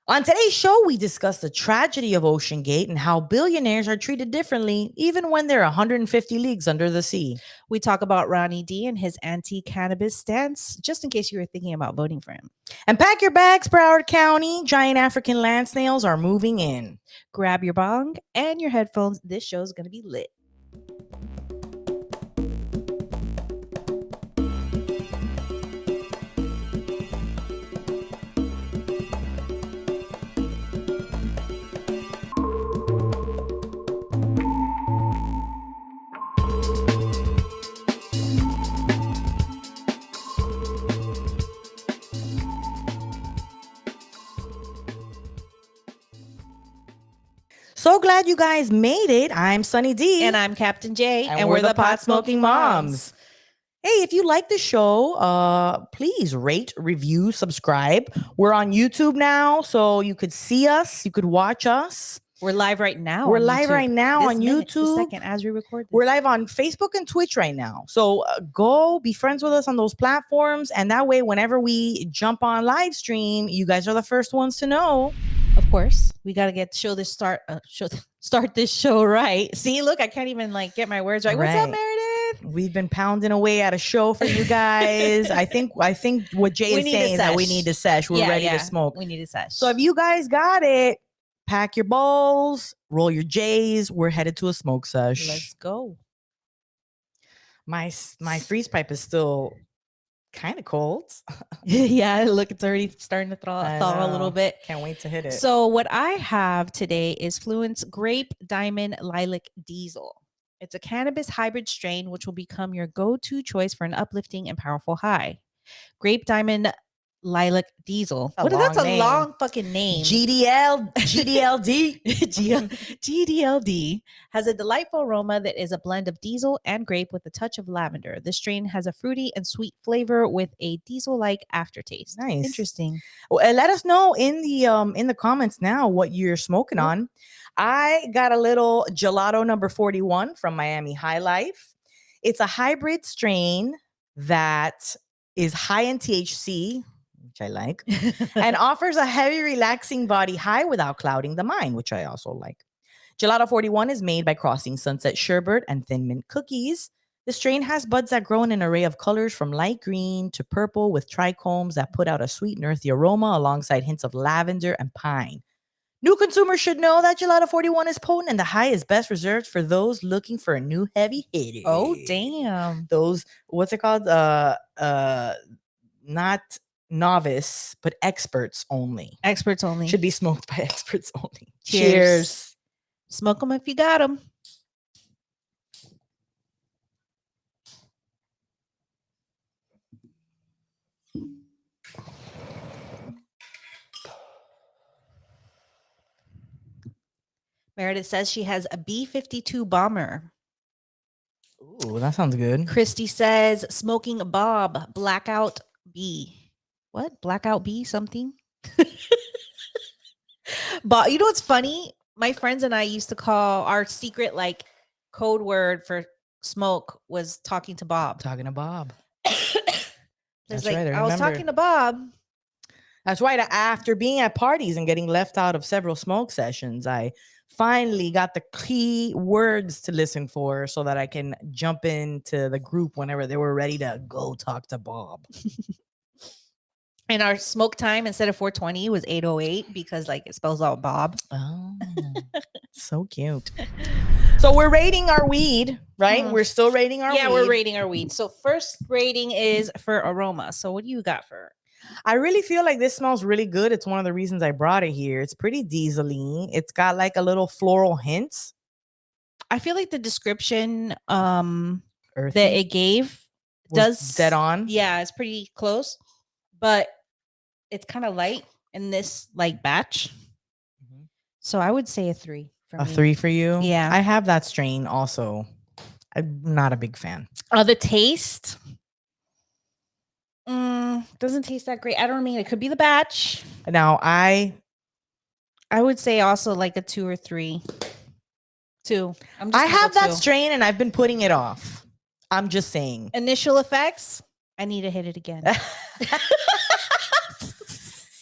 On today's show, we discuss the tragedy of Ocean Gate and how billionaires are treated differently even when they're 150 leagues under the sea. We talk about Ronnie D and his anti-cannabis stance, just in case you were thinking about voting for him. And pack your bags, Broward County. Giant African land snails are moving in. Grab your bong and your headphones. This show is going to be lit. So glad you guys made it. I'm Sunny D. And I'm Captain J. And we're the Pot Smoking Moms. Hey, if you like the show, please rate, review, subscribe. We're on YouTube now, so you could see us. You could watch us. We're live right now. We're live right now on YouTube. Second as we record this. We're live on Facebook and Twitch right now. So go be friends with us on those platforms. And that way, whenever we jump on live stream, you guys are the first ones to know. Of course, we got to start this show right. See, look, I can't even get my words right. What's up, Meredith? We've been pounding away at a show for you guys. I think what Jay is saying is that we need to sesh. We're ready to smoke. We need to sesh. So if you guys got it, pack your bowls, roll your J's. We're headed to a smoke sesh. Let's go. My freeze pipe is still kind of cold. Yeah, look, it's already starting to thaw a little bit. Can't wait to hit it. So what I have today is Fluent's Grape Diamond Lilac Diesel. It's a cannabis hybrid strain which will become your go-to choice for an uplifting and powerful high. Grape Diamond Lilac Diesel. That's a long fucking name. GDLD. GDLD has a delightful aroma that is a blend of diesel and grape with a touch of lavender. The strain has a fruity and sweet flavor with a diesel-like aftertaste. Nice. Interesting. Well, let us know in the comments now what you're smoking on. I got a little gelato number 41 from Miami High Life. It's a hybrid strain that is high in THC, which I like, and offers a heavy, relaxing body high without clouding the mind, which I also like. Gelato 41 is made by crossing Sunset Sherbet and Thin Mint cookies. The strain has buds that grow in an array of colors from light green to purple with trichomes that put out a sweet and earthy aroma alongside hints of lavender and pine. New consumers should know that Gelato 41 is potent and the high is best reserved for those looking for a new heavy hitter. Oh, damn. Those, what's it called? Not novice, but experts only. Experts only. Should be smoked by experts only. Cheers. Smoke them if you got them. Meredith says she has a B-52 bomber. Ooh, that sounds good. Christy says smoking Bob Blackout B. What? Blackout B something? But you know what's funny? My friends and I used to call our secret code word for smoke was talking to Bob. Talking to Bob. That's right. I was talking to Bob. That's right. After being at parties and getting left out of several smoke sessions, I finally got the key words to listen for so that I can jump into the group whenever they were ready to go talk to Bob. And our smoke time instead of 420 was 808 because it spells out Bob. Oh, so cute. So we're rating our weed, right? Mm-hmm. We're still rating our weed. Yeah, we're rating our weed. So first rating is for aroma. So what do you got for? I really feel like this smells really good. It's one of the reasons I brought it here. It's pretty diesel-y. It's got a little floral hints. I feel like the description that it gave does dead on. Yeah, it's pretty close, but it's kind of light in this batch. Mm-hmm. So I would say a 3 for me. A 3 for you? Yeah. I have that strain also. I'm not a big fan. The taste doesn't taste that great. I don't mean it could be the batch. Now I would say also a 2 or 3. 2. I have that strain and I've been putting it off. I'm just saying. Initial effects. I need to hit it again.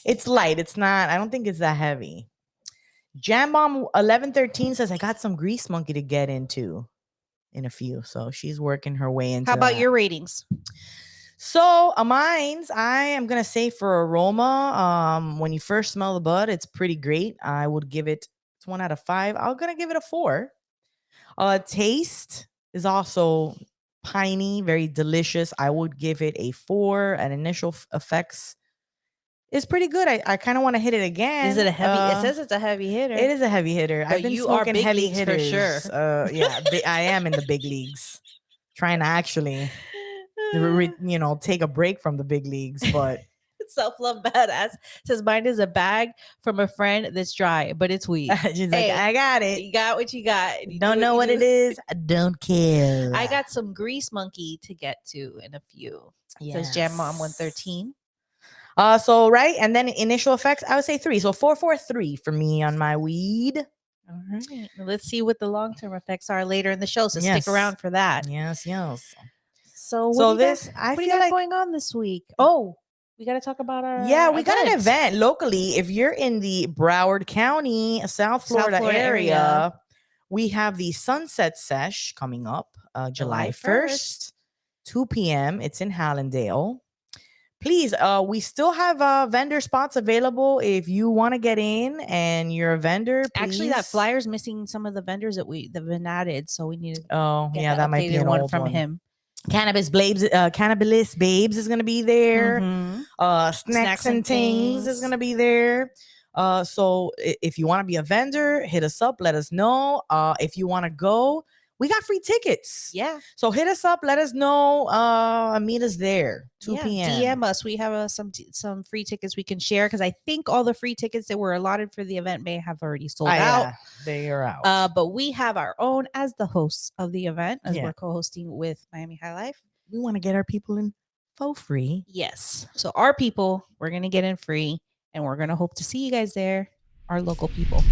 It's light. It's not. I don't think it's that heavy. Jam Bomb 1113 says I got some Grease Monkey to get into in a few. So she's working her way into How about that. your ratings? So mine's, I am gonna say for aroma, when you first smell the bud, it's pretty great. I would give it, it's 1 out of 5. I'm gonna give it a 4. Taste is also piney, very delicious. I would give it a 4. And initial effects is pretty good. I kind of want to hit it again. Is it a heavy? It says it's a heavy hitter. It is a heavy hitter. But I've been you are smoking big heavy leagues for hitters. sure. Yeah, I am in the big leagues, trying to actually, take a break from the big leagues. But Self-love badass says mine is a bag from a friend that's dry, but it's weed. she's Hey, like, I got it. You got what you got. You Don't do know what you it do. is. I don't care. I got some Grease Monkey to get to in a few. Says Jam Mom 113. So right, and then initial effects, I would say 3. So 443 for me on my weed. All right. Let's see what the long-term effects are later in the show. So Yes. stick around for that. Yes. So what So do this, got, I what do you feel got like going on this week? Oh, we got to talk about our we got an event locally. If you're in the Broward County, South Florida area, we have the Sunset Sesh coming up July 1st, 2 p.m. It's in Hallandale. Please, we still have vendor spots available if you want to get in and you're a vendor. Please. Actually, that flyer's missing some of the vendors that have been added, so we need to get that might be an one old from one. him. Cannabis Babes is gonna be there. Mm-hmm. Snacks and Things is gonna be there. So if you want to be a vendor, hit us up. Let us know. If you want to go, we got free tickets. Yeah. So hit us up. Let us know. Meet us there. 2 p.m. DM us. We have some free tickets we can share because I think all the free tickets that were allotted for the event may have already sold out. Yeah, they are out. But we have our own as the hosts of the event, as we're co-hosting with Miami High Life. We want to get our people in for free. Yes. So our people, we're gonna get in free, and we're gonna hope to see you guys there, our local people.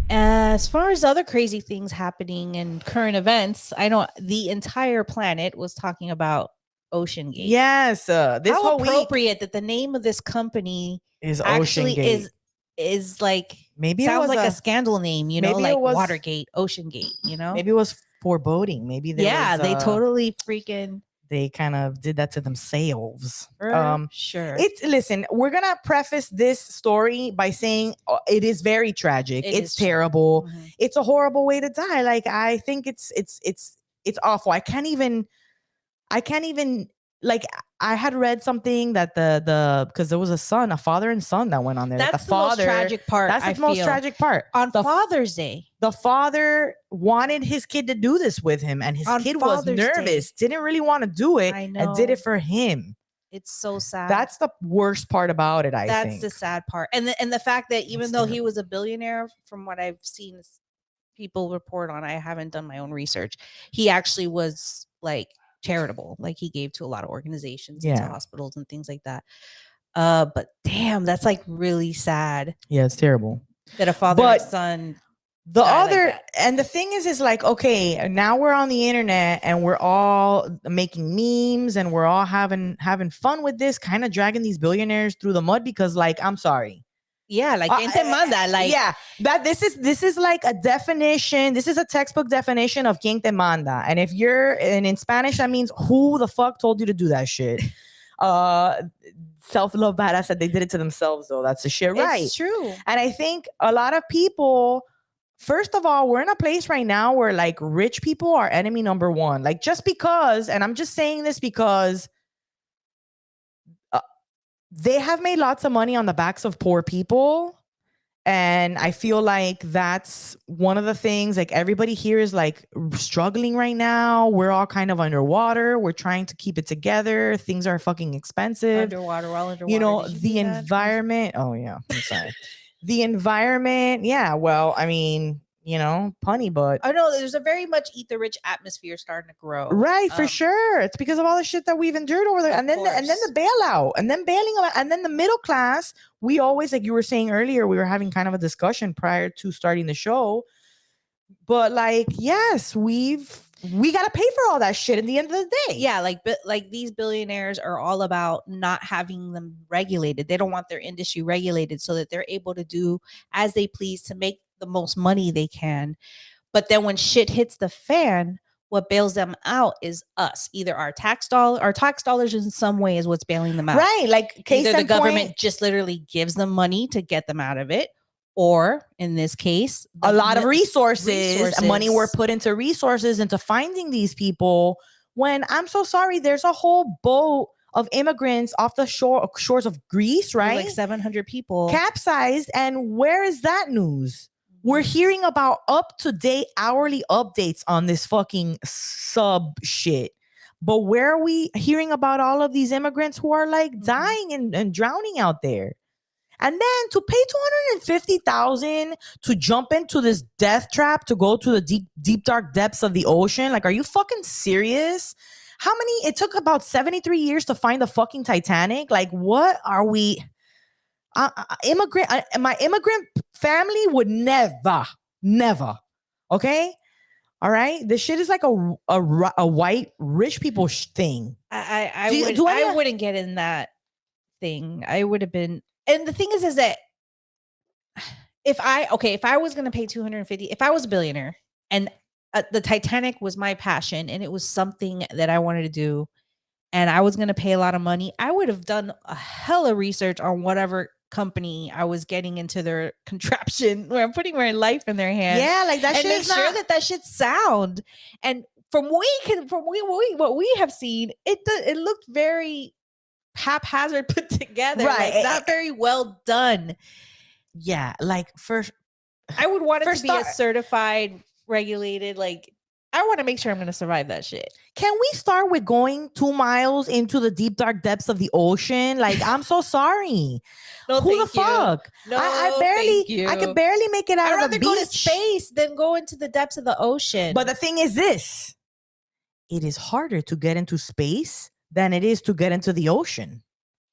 As far as other crazy things happening in current events, I know the entire planet was talking about Ocean Gate. Yes, this How whole appropriate week that the name of this company is actually Ocean Gate. is like maybe sounds it was like a scandal name, like Watergate, Ocean Gate. Maybe it was foreboding. Maybe they totally freaking. They kind of did that to themselves. Sure. Listen, we're gonna preface this story by saying it is very tragic. It's terrible. Mm-hmm. It's a horrible way to die. Like I think it's awful. I can't even like I had read something that because there was a father and son that went on there. That's the most tragic part. That's the most tragic part. On Father's Day, the father wanted his kid to do this with him, and his kid was nervous, didn't really want to do it, and did it for him. It's so sad. That's the worst part about it. I think that's the sad part, and the fact that even though he was a billionaire, from what I've seen people report on, I haven't done my own research. He actually was like charitable, like he gave to a lot of organizations, to hospitals and things like that. But damn, that's like really sad. Yeah, it's terrible that a father and son. The other and the thing is like, okay, now we're on the internet and we're all making memes and we're all having fun with this, kind of dragging these billionaires through the mud because, like, I'm sorry. Yeah, like quien te manda, like that this is like a definition. This is a textbook definition of quien te manda. And if you're in Spanish, that means who the fuck told you to do that shit. Self-love badass said they did it to themselves though. That's the shit, right? It's true. And I think a lot of people, first of all, we're in a place right now where like rich people are enemy number one. Like just because, and I'm just saying this because they have made lots of money on the backs of poor people. And I feel like that's one of the things, like everybody here is like struggling right now. We're all kind of underwater. We're trying to keep it together. Things are fucking expensive. Underwater, well underwater. You know, the environment. Oh yeah, I'm sorry. The environment. Yeah, well, I mean, you know, punny, but I know there's a very much eat the rich atmosphere starting to grow. Right, for sure. It's because of all the shit that we've endured over there. And then the bailout, and then bailing out, and then the middle class. We always, like you were saying earlier, we were having kind of a discussion prior to starting the show. But like, yes, we've we got to pay for all that shit at the end of the day. Yeah, like these billionaires are all about not having them regulated. They don't want their industry regulated so that they're able to do as they please to make the most money they can. But then when shit hits the fan, what bails them out is us. Either our tax dollars in some way is what's bailing them out. Right. Like case either the in government point, just literally gives them money to get them out of it, or in this case, a lot of resources and money were put into resources into finding these people. When I'm so sorry, there's a whole boat of immigrants off the shores of Greece, right? Like 700 people capsized. And where is that news? We're hearing about up-to-date hourly updates on this fucking sub shit. But where are we hearing about all of these immigrants who are like dying and drowning out there? And then to pay $250,000 to jump into this death trap to go to the deep dark depths of the ocean. Like, are you fucking serious? How many? It took about 73 years to find the fucking Titanic. Like, what are we? My immigrant family would never. Okay. All right. This shit is like a white rich people thing. I wouldn't get in that thing. I would have been. And the thing is that if I was going to pay 250, if I was a billionaire and the Titanic was my passion and it was something that I wanted to do and I was going to pay a lot of money, I would have done a hella research on whatever company I was getting into their contraption where I'm putting my life in their hands. Yeah, like that and shit make is sure that shit's sound. And from what we have seen, it looked very haphazard put together, right? Like, not very well done. Yeah, like first, I would want it to be a certified, regulated. Like, I want to make sure I'm going to survive that shit. Can we start with going 2 miles into the deep dark depths of the ocean? Like, I'm so sorry. No, who the fuck? No, I could barely make it out of the beach. I'd rather go to space than go into the depths of the ocean. But the thing is this: it is harder to get into space than it is to get into the ocean.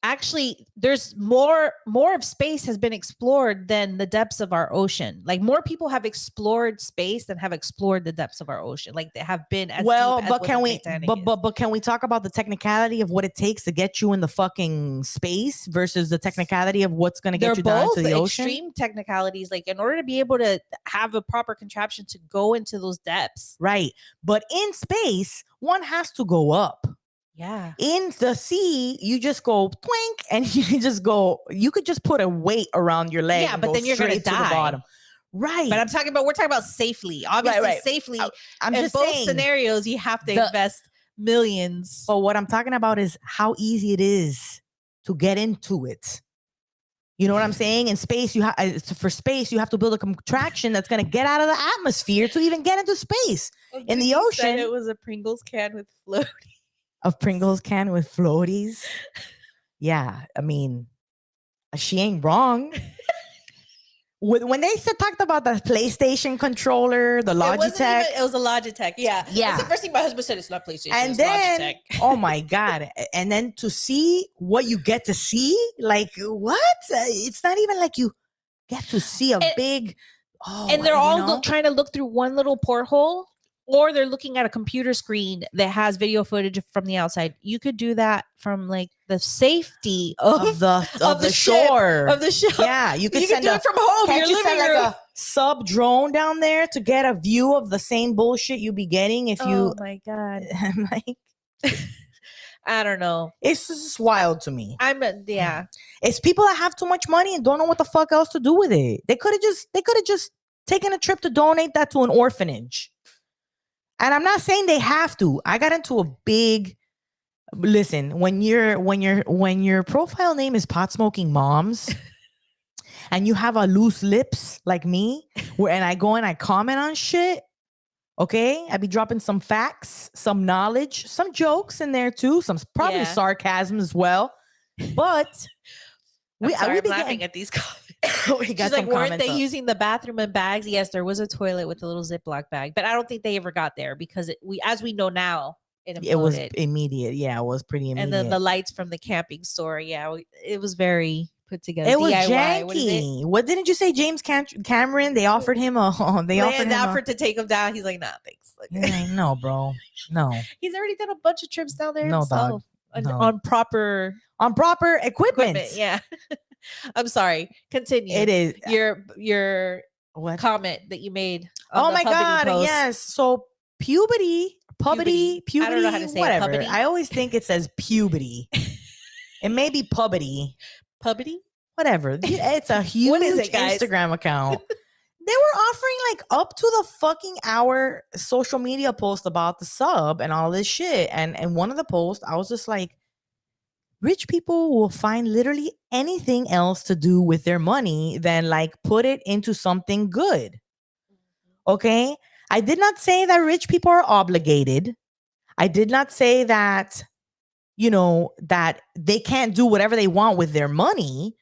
Actually, there's more of space has been explored than the depths of our ocean. Like, more people have explored space than have explored the depths of our ocean. Like, they have been as deep as but can we talk about the technicality of what it takes to get you in the fucking space versus the technicality of what's going to get you down into the ocean? Extreme technicalities. Like, in order to be able to have a proper contraption to go into those depths, right? But in space, one has to go up. Yeah. In the sea, you just go twink and you could just put a weight around your leg. Yeah, but then you're going to die. The bottom. Right. But we're talking about safely. Obviously, right. Safely. I'm just both saying, scenarios, you have to invest millions. But what I'm talking about is how easy it is to get into it. You know what I'm saying? In space, you have to build a contraction that's going to get out of the atmosphere to even get into space. Well, in the ocean, said it was a Pringles can with floaties. A Pringles can with floaties. Yeah, I mean, she ain't wrong. When they talked about the PlayStation controller, the Logitech, it was a Logitech. Yeah. That's the first thing my husband said. It's not PlayStation. And then, Logitech. Oh my god! And then to see what you get to see, like what? It's not even like you get to see a big. Oh, and they're all trying to look through one little porthole. Or they're looking at a computer screen that has video footage from the outside. You could do that from like the safety of the shore. Of the ship. Yeah, you could do it from home. Can't you send like a sub drone down there to get a view of the same bullshit you'd be getting if you? Oh my god! I don't know. It's just wild to me. It's people that have too much money and don't know what the fuck else to do with it. They could have just taken a trip to donate that to an orphanage. And I'm not saying they have to. I got into a big listen. When your profile name is pot smoking moms, and you have a loose lips like me, and I go and I comment on shit. Okay, I be dropping some facts, some knowledge, some jokes in there too. Some probably sarcasm as well. But I'm laughing at these comments. We got She's like, weren't they using the bathroom in bags? Yes, there was a toilet with a little Ziploc bag, but I don't think they ever got there because as we know now, it was immediate. Yeah, it was pretty immediate. And then the lights from the camping store. Yeah, it was very put together. It was DIY. What is it? janky. What didn't you say, James Cameron? They offered him a. They offered to take him down. He's like, nah, thanks. Like, He's like, no, bro, no, he's already done a bunch of trips down there no, himself dog, no. on proper equipment. Yeah. I'm sorry. Continue. It is your what? comment that you made. On Oh the my God! post. Yes. So puberty. I don't know how to say whatever. it. I always think it says puberty. It may be puberty. Puberty? Whatever. It's a huge What is it, guys? Instagram account. They were offering like up to the fucking hour social media post about the sub and all this shit. And one of the posts, I was just like, rich people will find literally anything else to do with their money than like put it into something good. Okay? I did not say that rich people are obligated. I did not say that, that they can't do whatever they want with their money.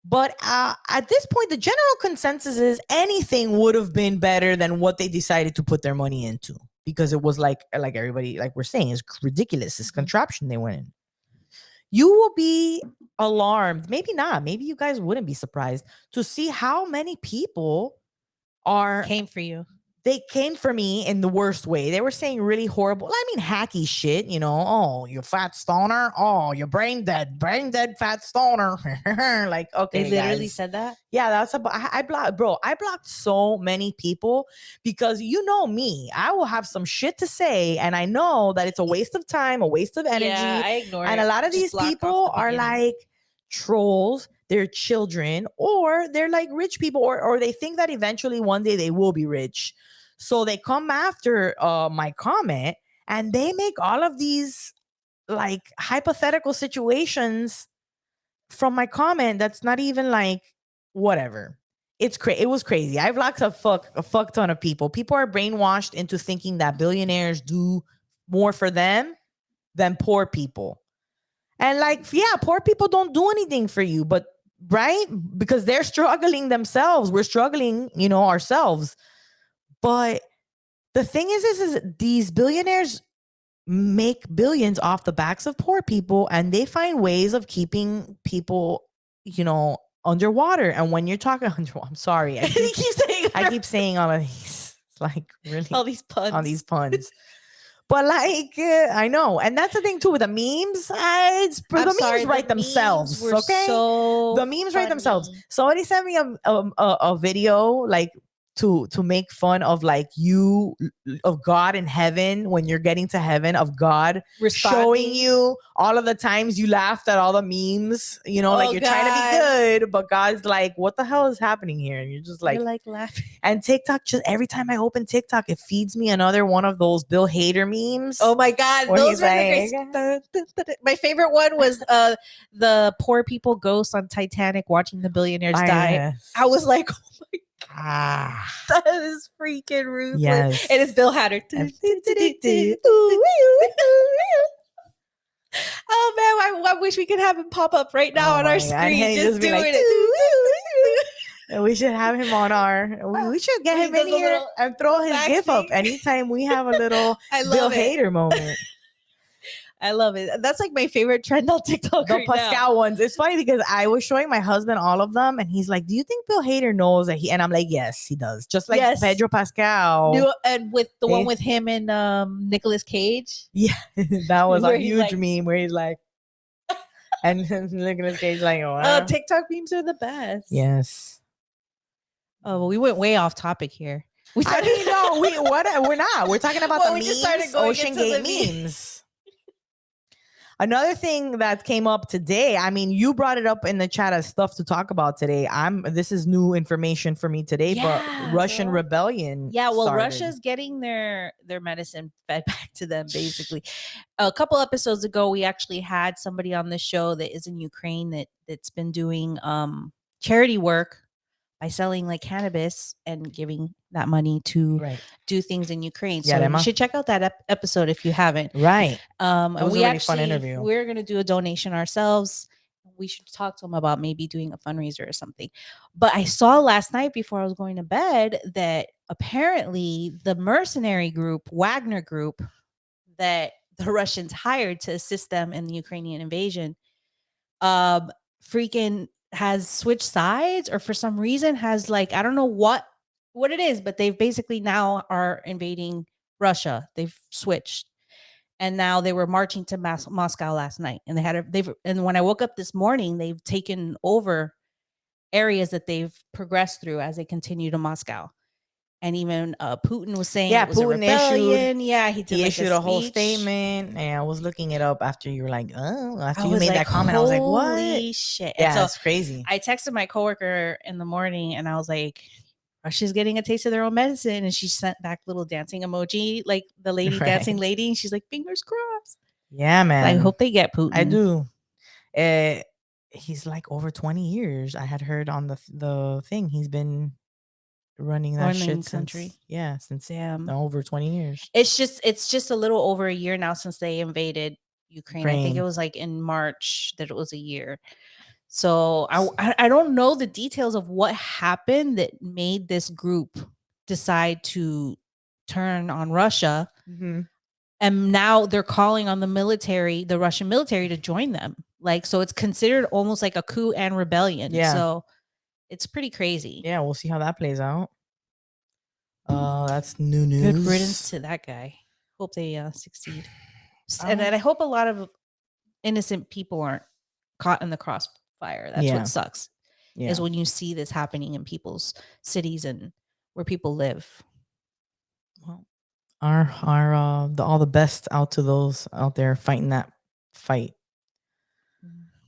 But at this point, the general consensus is anything would have been better than what they decided to put their money into, because it was like everybody, like we're saying, is ridiculous. This contraption they went in. You will be alarmed. Maybe not. Maybe you guys wouldn't be surprised to see how many people came for you. They came for me in the worst way. They were saying really horrible, hacky shit, oh, you fat stoner. Oh, you're brain dead fat stoner. Like, okay, they literally guys. said that? Yeah, that's about, I blocked so many people because you know me, I will have some shit to say and I know that it's a waste of time, a waste of energy. Yeah, I ignore it. And a lot of these people are like trolls. They're children, or they're like rich people, or they think that eventually one day they will be rich. So they come after my comment and they make all of these like hypothetical situations from my comment that's not even like whatever. It was crazy. I've blocked a fuck ton of people. People are brainwashed into thinking that billionaires do more for them than poor people. And like, yeah, poor people don't do anything for you, but right? Because they're struggling themselves. We're struggling, ourselves. But the thing is these billionaires make billions off the backs of poor people, and they find ways of keeping people, underwater. And when you're talking I'm sorry, I keep saying all of these, like really all these puns. But like, I know, and that's the thing too with the memes. Memes write themselves, okay? The memes write themselves. Somebody sent me a video like to make fun of like of God in heaven when you're getting to heaven, of God showing you all of the times you laughed at all the memes, like you're trying to be good, but God's like, what the hell is happening here? And you're just like, laughing. And TikTok, just every time I open TikTok, it feeds me another one of those Bill Hader memes. Oh my God, those are my favorite one was the poor people ghost on Titanic watching the billionaires die. Yes. I was like, oh my God, that is freaking ruthless. Yes. And it's Bill Hader. Oh man, I wish we could have him pop up right now on our screen. Just doing it. And we should have him on we should get him in here and throw his GIF up anytime we have a little Bill Hader moment. I love it. That's like my favorite trend on TikTok. The Pascal ones. It's funny because I was showing my husband all of them, and he's like, "Do you think Bill Hader knows that he?" And I'm like, "Yes, he does." Just like Pedro Pascal, and with the one with him and Nicolas Cage. Yeah, that was a huge meme where he's like, and Nicolas Cage like, "Wow." TikTok memes are the best. Yes. Oh, well, we went way off topic here. We're not. We're talking about the memes, Ocean Gate memes. Another thing that came up today, I mean, you brought it up in the chat as stuff to talk about today. This is new information for me today, but Russian rebellion. Yeah, well, Russia's getting their medicine fed back to them, basically. A couple episodes ago, we actually had somebody on the show that is in Ukraine that's been doing charity work by selling like cannabis and giving that money to do things in Ukraine. So you should check out that episode if you haven't. Right. And it was a really fun interview. We're going to do a donation ourselves. We should talk to them about maybe doing a fundraiser or something. But I saw last night before I was going to bed that apparently the mercenary group, Wagner Group, that the Russians hired to assist them in the Ukrainian invasion, freaking has switched sides, or for some reason has like, I don't know what it is, but they've basically now are invading Russia. They've switched. And now they were marching to Moscow last night, and and when I woke up this morning, they've taken over areas that they've progressed through as they continue to Moscow. And even Putin was saying Yeah, it was a Putin issued rebellion. Yeah, he did he like issued a a whole speech. statement, and I was looking it up after you were like, oh, I after you was made like, that comment, I was like, what? holy shit. And Yeah, so it's crazy. I texted my coworker in the morning, and I was like, Russia's getting a taste of their own medicine. And she sent back little dancing emoji, like the lady dancing Right. lady. And she's like, fingers crossed. Yeah, I man. hope they get Putin. I do. He's like over 20 years. I had heard on the thing. He's been running that shit since Damn. over 20 years. It's just a little over a year now since they invaded Ukraine. I think it was like in March that it was a year. So I don't know the details of what happened that made this group decide to turn on Russia. Mm-hmm. And now they're calling on the Russian military to join them. Like, so it's considered almost like a coup and rebellion. Yeah. So it's pretty crazy. Yeah, we'll see how that plays out. That's new news. Good riddance to that guy. Hope they succeed. And then I hope a lot of innocent people aren't caught in the crossfire. That's what sucks. Yeah. Is when you see this happening in people's cities and where people live. Well, all the best out to those out there fighting that fight.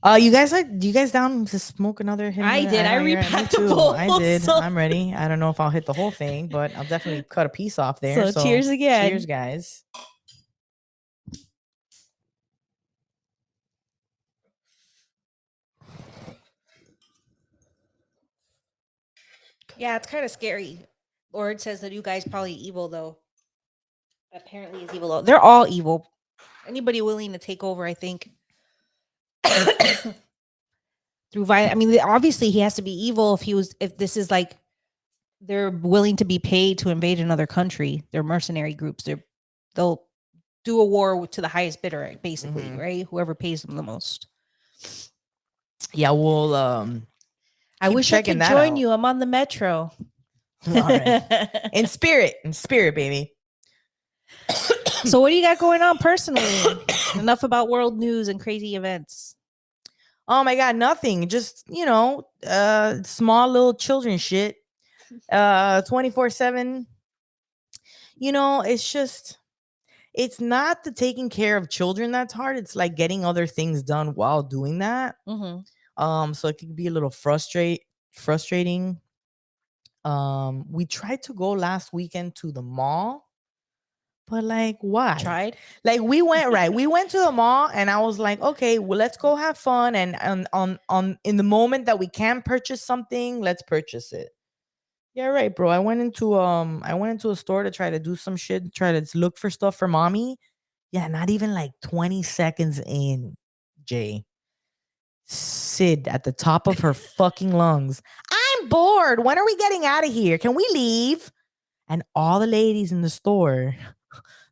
Do you guys down to smoke another hit? I did. I repacked the bowl. I did. I'm ready. I don't know if I'll hit the whole thing, but I'll definitely cut a piece off there. So cheers again. Cheers, guys. Yeah, it's kind of scary. Lord says that you guys probably evil though. Apparently is evil though. They're all evil. Anybody willing to take over, I think. Through violence. I mean, obviously he has to be evil if this is like they're willing to be paid to invade another country. They're mercenary groups. They'll do a war to the highest bidder, basically, right? Whoever pays them the most. Yeah, we'll I wish I could join you. I'm on the metro. All right. In spirit, baby. So what do you got going on personally? Enough about world news and crazy events. Oh my God, nothing. Just, small little children shit. 24/7. It's not the taking care of children that's hard. It's like getting other things done while doing that. Mm-hmm. So it could be a little frustrating. We tried to go last weekend to the mall. But like, why? Tried? Like we went we went to the mall, and I was like, okay, well, let's go have fun. And on in the moment that we can purchase something, let's purchase it. Yeah, right, bro. I went into a store to try to do some shit, try to look for stuff for mommy. Yeah, not even like 20 seconds in, Jay. Sid at the top of her fucking lungs. I'm bored. When are we getting out of here? Can we leave? And all the ladies in the store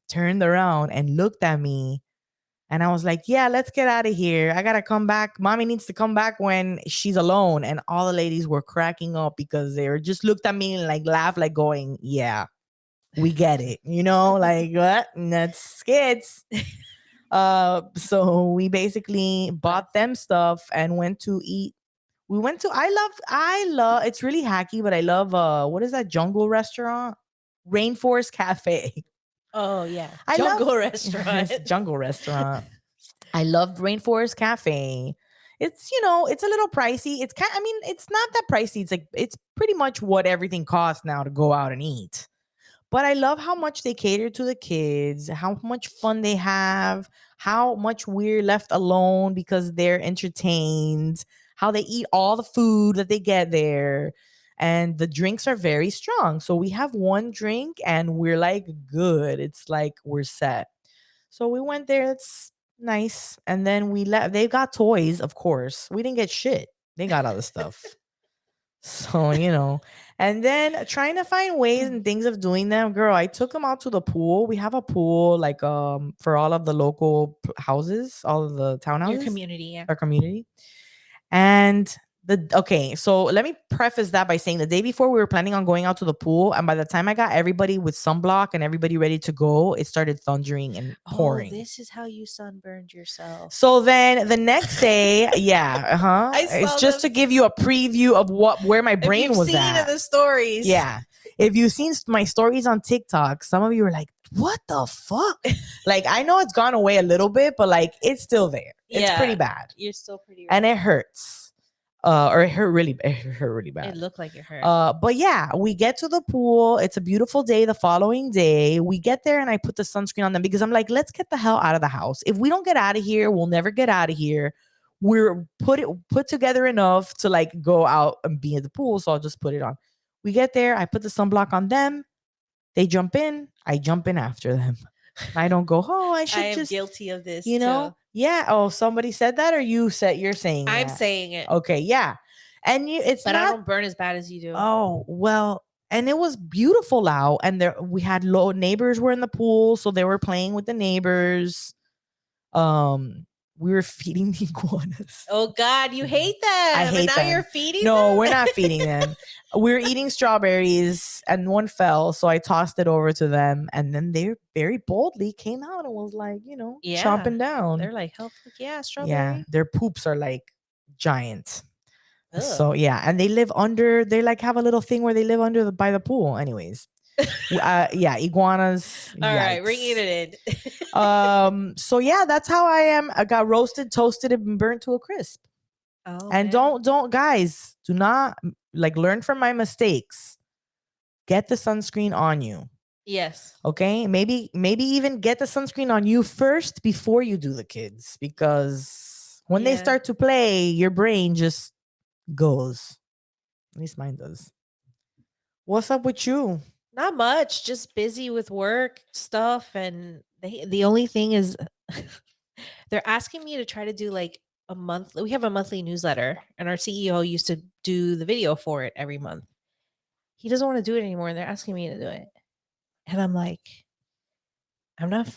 turned around and looked at me. And I was like, yeah, let's get out of here. I got to come back. Mommy needs to come back when she's alone. And all the ladies were cracking up because they were just looked at me and like laughed, like going, yeah, we get it. Like what? And that's skits. So we basically bought them stuff and went to eat. We went to, I love, it's really hacky, but I love, what is that jungle restaurant? Rainforest Cafe. Oh yeah, jungle restaurant. Jungle restaurant. I love Rainforest Cafe. It's it's a little pricey. It's it's not that pricey. It's like it's pretty much what everything costs now to go out and eat. But I love how much they cater to the kids, how much fun they have, how much we're left alone because they're entertained, how they eat all the food that they get there. And the drinks are very strong. So we have one drink and we're like good. It's like we're set. So we went there. It's nice. And then we left. They got toys, of course. We didn't get shit. They got other stuff. So, and then trying to find ways and things of doing them. Girl, I took them out to the pool. We have a pool like for all of the local houses, all of the townhouses. Your community, yeah. Our community. And Okay, so let me preface that by saying the day before we were planning on going out to the pool, and by the time I got everybody with sunblock and everybody ready to go, it started thundering and pouring. Oh, this is how you sunburned yourself. So then the next day, yeah, I saw it's just them. to give you a preview of where my brain If you've was seen at. in the stories. Yeah. If you've seen my stories on TikTok, some of you are like, what the fuck? Like, I know it's gone away a little bit, but like, it's still there. It's pretty bad. You're still pretty And red. it hurts. Or it hurt really bad. It looked like it hurt. But yeah, we get to the pool. It's a beautiful day. The following day, we get there and I put the sunscreen on them because I'm like, let's get the hell out of the house. If we don't get out of here, we'll never get out of here. We're put together enough to like go out and be at the pool. So I'll just put it on. We get there. I put the sunblock on them. They jump in. I jump in after them. I don't go, oh, I should am just guilty of this, you know? too. Yeah. Oh, somebody said that, or you're saying I'm that? saying it. Okay, yeah. And it's But not, I don't burn as bad as you do. oh, well, and it was beautiful out, and there we had low neighbors were in the pool, so they were playing with the neighbors. We were feeding the iguanas. Oh God, you hate them. I hate and now them. you're feeding No, them? we're not feeding them. We're eating strawberries, and one fell, so I tossed it over to them, and then they very boldly came out and was like, chomping down. They're like, hell, yeah, strawberry. Yeah, their poops are like giant. Ugh. So yeah, and they live under. They like have a little thing where they live under by the pool. Anyways, yeah, iguanas. All right, ringing it in. So yeah, that's how I am. I got roasted, toasted, and burnt to a crisp. Oh, and man. don't guys, do not learn from my mistakes. Get the sunscreen on you. Yes. Okay. Maybe even get the sunscreen on you first before you do the kids, because when they start to play, your brain just goes. At least mine does. What's up with you? Not much. Just busy with work stuff, and the only thing is, they're asking me to try to do like a month. We have a monthly newsletter, and our CEO used to do the video for it every month. He doesn't want to do it anymore, and they're asking me to do it, and I'm like, I'm not.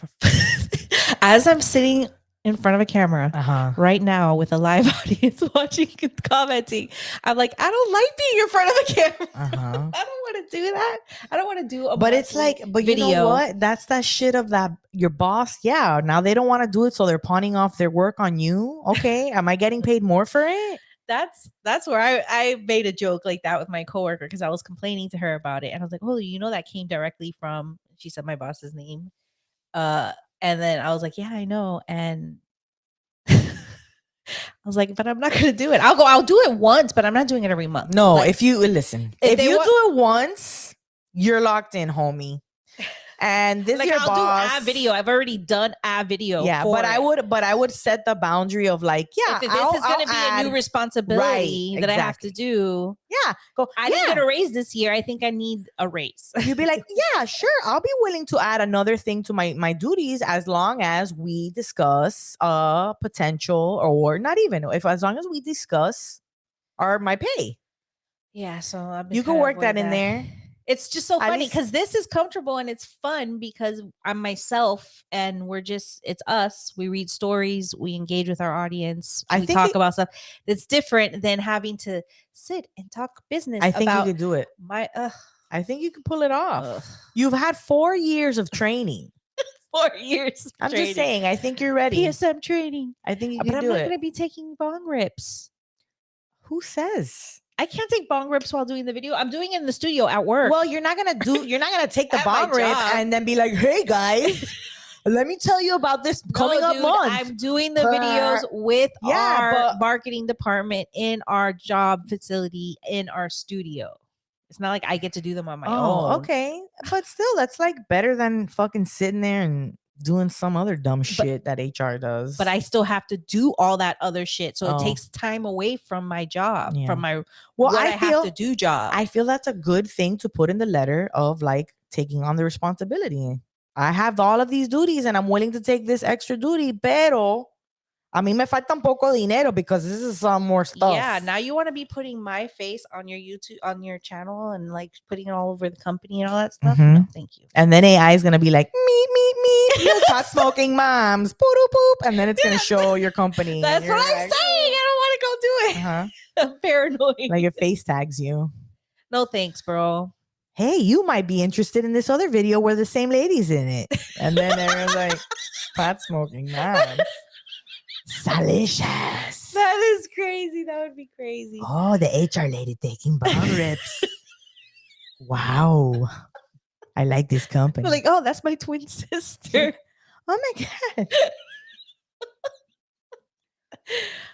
As I'm sitting in front of a camera right now with a live audience watching and commenting, I'm like, I don't like being in front of a camera. I don't want to do that. I don't want to do a but it's like, but video. You know what? That's that shit of that your boss. Yeah, now they don't want to do it, so they're pawning off their work on you. Okay, am I getting paid more for it? That's where I made a joke like that with my coworker, because I was complaining to her about it, and I was like, oh, that came directly from, she said my boss's name. And then I was like, yeah, I know. And I was like, but I'm not going to do it. I'll do it once, but I'm not doing it every month. No, like, if you listen, if you do it once, you're locked in, homie. And this like, your I'll boss. do a video. I've already done a video. Yeah, but I would set the boundary of like, yeah, if this is going to be a new responsibility that I have to do. Yeah, I didn't get a raise this year. I think I need a raise. You'd be like, yeah, sure, I'll be willing to add another thing to my duties, as long as we discuss potential, or not even as long as we discuss my pay. Yeah, so you can work that in there. It's just so funny because this is comfortable and it's fun because I'm myself and it's us. We read stories, we engage with our audience, we talk about stuff that's different than having to sit and talk business. I think you could do it. I think you could pull it off. You've had 4 years of training. 4 years. I'm just saying, I think you're ready. PSM training. I think you can do it. But I'm not going to be taking bong rips. Who says? I can't take bong rips while doing the video. I'm doing it in the studio at work. Well, you're not gonna take the bong rip and then be like, hey guys, let me tell you about this coming up month. I'm doing the videos with our marketing department in our job facility in our studio. It's not like I get to do them on my own. Okay. But still, that's like better than fucking sitting there and doing some other dumb shit that HR does. But I still have to do all that other shit. So it takes time away from my job, from my I have to do job. I feel that's a good thing to put in the letter of like taking on the responsibility. I have all of these duties and I'm willing to take this extra duty, pero a mí me falta un poco de dinero because this is some more stuff. Yeah, now you want to be putting my face on your YouTube, on your channel, and like putting it all over the company and all that stuff. No, thank you. And then AI is gonna be like, meep, you got smoking moms, poop, and then it's gonna show your company. That's what I'm saying. I don't want to like, I'll do it. Uh-huh. I'm paranoid. Like it face tags you. No thanks, bro. Hey, you might be interested in this other video where the same lady's in it. And then everyone's like, pot smoking, man. Salicious. That is crazy. That would be crazy. Oh, the HR lady taking bong rips. Wow. I like this company. Like, oh, that's my twin sister. Oh my God.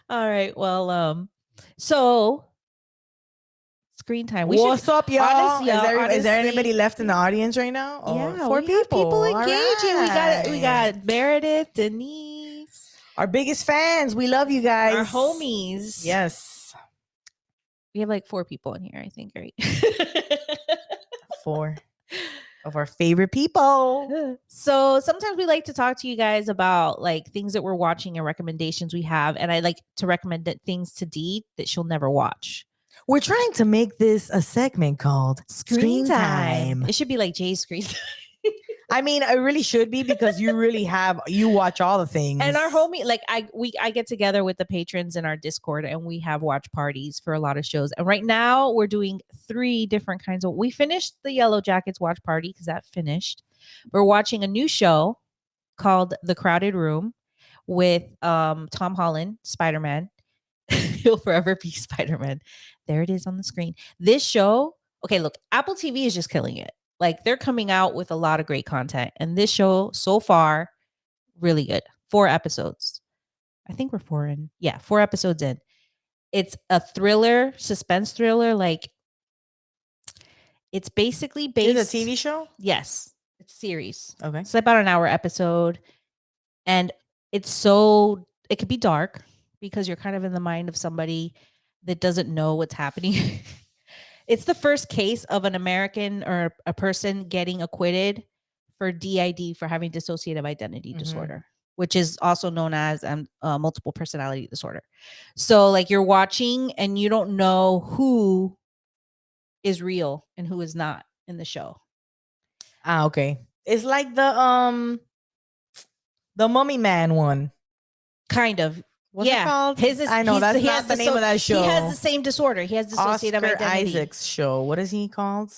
All right. Well, so screen time. What's up, y'all? honestly, Is there honestly- anybody left in the audience right now? Oh, Yeah, 4 we have people All engaging. We right. got Meredith, Denise, our biggest fans. We love you guys. our homies. Yes. We have like 4 people in here, I think, right? 4 of our favorite people. So sometimes we like to talk to you guys about like things that we're watching and recommendations we have. And I like to recommend things to Dee that she'll never watch. We're trying to make this a segment called Screen Time. It should be like Jay's screen time. I mean, it really should be because you watch all the things. And our homie, like I get together with the patrons in our Discord and we have watch parties for a lot of shows. And right now we're doing 3 different kinds of. We finished the Yellow Jackets watch party because that finished. We're watching a new show called The Crowded Room with Tom Holland, Spider-Man. He'll forever be Spider-Man. There it is on the screen. This show, okay, look, Apple TV is just killing it. Like they're coming out with a lot of great content. And this show so far, really good. 4 episodes. I think we're 4 in. Yeah, 4 episodes in. It's a thriller, suspense thriller. Like it's basically based. It's a TV show? Yes. It's series. Okay. It's about an hour episode. And it could be dark because you're kind of in the mind of somebody that doesn't know what's happening. It's the first case of an American or a person getting acquitted for DID, for having dissociative identity disorder, which is also known as multiple personality disorder. So like you're watching and you don't know who is real and who is not in the show. Ah, okay. It's like the Mummy Man one. Kind of. What's it called? His is, I know that's not the name of that show. He has the same disorder. He has dissociative Oscar identity. Isaac's show. What is he called?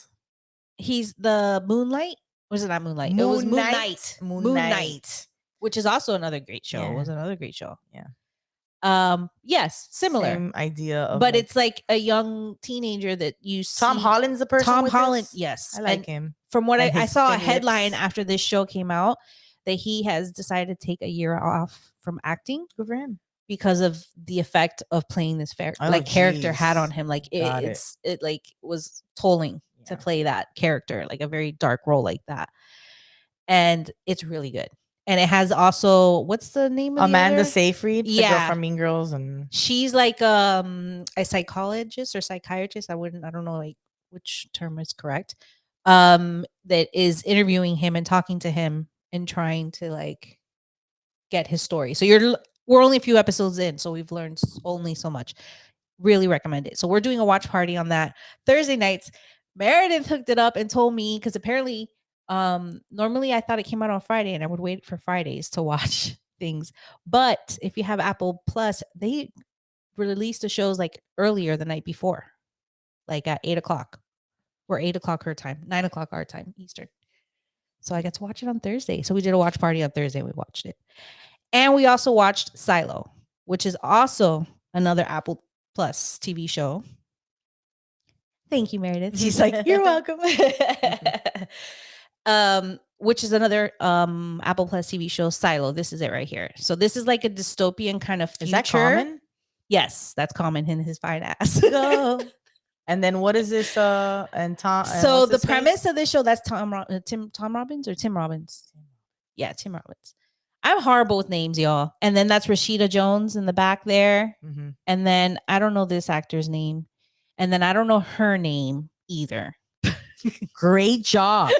He's the Moonlight. Was it not Moonlight? It was Moon Knight. Moon Knight. Which is also another great show. Yeah. It was another great show. Yeah. Yes, similar. Same idea of, but it's like a young teenager that you see. Tom Holland's the person. Tom with Holland, this? yes. I like And him. from what And I his saw a thin headline lips. after this show came out that he has decided to take a year off from acting Good for him. because of the effect of playing this Oh, character had geez. on him. Like Got it like was tolling to Yeah. play that character, like a very dark role like that. And it's really good. And it has also, what's the name of Amanda the other? Seyfried, the girl Yeah. from Mean Girls, and She's like a psychologist or psychiatrist. I don't know like which term is correct. That is interviewing him and talking to him and trying to like get his story. So we're only a few episodes in, so we've learned only so much. Really recommend it. So we're doing a watch party on that Thursday nights. Meredith hooked it up and told me, because apparently normally I thought it came out on Friday and I would wait for Fridays to watch things. But if you have Apple Plus, they release the shows like earlier the night before, like at 8:00 or 8:00 her time, 9:00 our time Eastern. So I got to watch it on Thursday. So we did a watch party on Thursday. We watched it. And we also watched Silo, which is also another Apple Plus TV show. Thank you, Meredith. She's like, you're welcome. Which is another Apple Plus TV show, Silo. This is it right here. So this is like a dystopian kind of future. is that Common? Yes, that's Common in his fine ass. And then what is this? And Tom. So the premise of this show, that's Tom Robbins or Tim Robbins. Yeah, Tim Robbins. I'm horrible with names, y'all. And then that's Rashida Jones in the back there. Mm-hmm. And then I don't know this actor's name. And then I don't know her name either. Great job.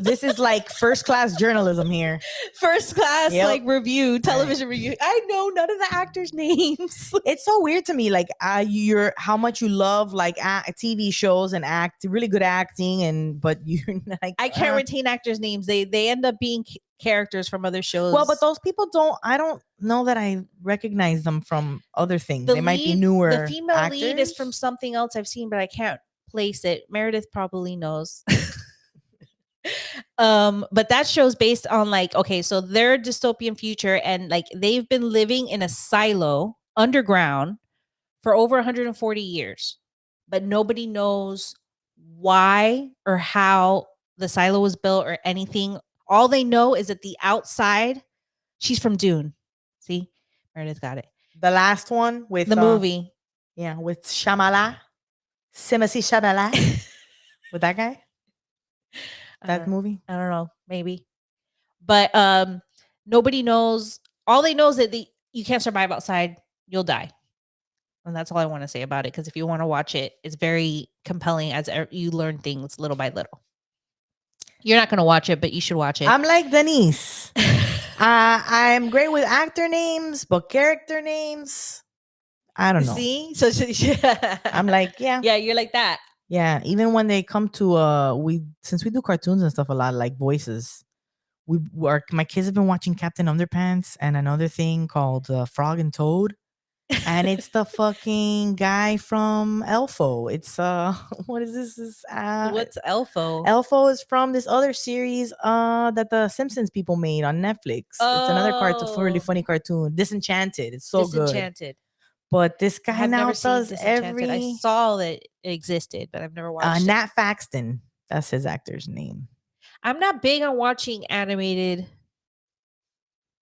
This is like first class journalism here. First class Yep. like review, television review. I know none of the actors' names. It's so weird to me, like you're how much you love like TV shows and really good acting, but you're like I can't retain actors' names. They end up being characters from other shows. Well, but those people I don't know that I recognize them from other things. They might be newer. The female actors. lead is from something else I've seen, but I can't place it. Meredith probably knows. But that show's based on like, okay, so they're dystopian future, and like they've been living in a silo underground for over 140 years, but nobody knows why or how the silo was built or anything. All they know is that the outside, she's from Dune. See, Meredith got it. The last one with the movie. Yeah, with Shyamalan. Timothy Chalamet. With that guy? That movie? I don't know, maybe. But nobody knows. All they know is that you can't survive outside, you'll die. And that's all I want to say about it, because if you want to watch it, it's very compelling as you learn things little by little. You're not going to watch it, but you should watch it. I'm like Denise. I'm great with actor names, but character names, I don't know. See? So I'm like, yeah. Yeah, you're like that. Yeah, even when they come to since we do cartoons and stuff a lot, like voices, my kids have been watching Captain Underpants and another thing called Frog and Toad, and it's the fucking guy from Elfo. It's what is this? What's Elfo? Elfo is from this other series that the Simpsons people made on Netflix. Oh. It's another really funny cartoon. Disenchanted. It's so Disenchanted. Good. But this guy now does every. I saw that it existed, but I've never watched it. Nat Faxon. That's his actor's name. I'm not big on watching animated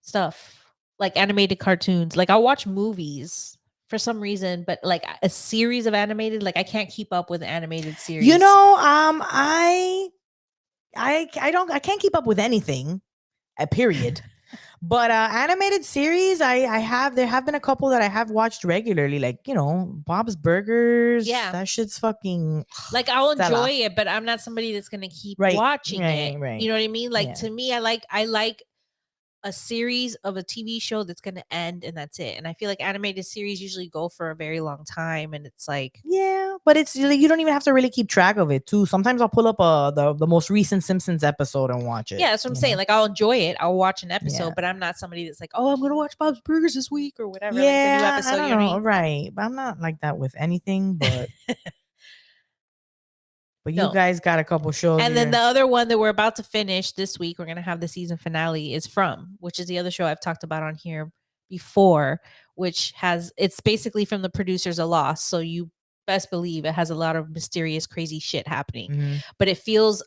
stuff, like animated cartoons. Like I'll watch movies for some reason, but like a series of animated, like I can't keep up with an animated series. You know, I can't keep up with anything. Period. But animated series, there have been a couple that I have watched regularly, like, you know, Bob's Burgers. Yeah, that shit's fucking like I'll enjoy it, but I'm not somebody that's gonna keep watching it. Right. You know what I mean? Like to me, I like a series of a TV show that's going to end and that's it. And I feel like animated series usually go for a very long time, and it's like, yeah, but it's you don't even have to really keep track of it too. Sometimes I'll pull up the most recent Simpsons episode and watch it. Yeah, that's what I'm saying. Like I'll enjoy it. I'll watch an episode, but I'm not somebody that's like, oh, I'm going to watch Bob's Burgers this week or whatever. Yeah, like the new episode, I don't know. Right. But I'm not like that with anything, but But you guys got a couple shows. And then the other one that we're about to finish this week, we're going to have the season finale, is From, which is the other show I've talked about on here before, which it's basically from the producers of Lost. So you best believe it has a lot of mysterious, crazy shit happening. Mm-hmm. But it feels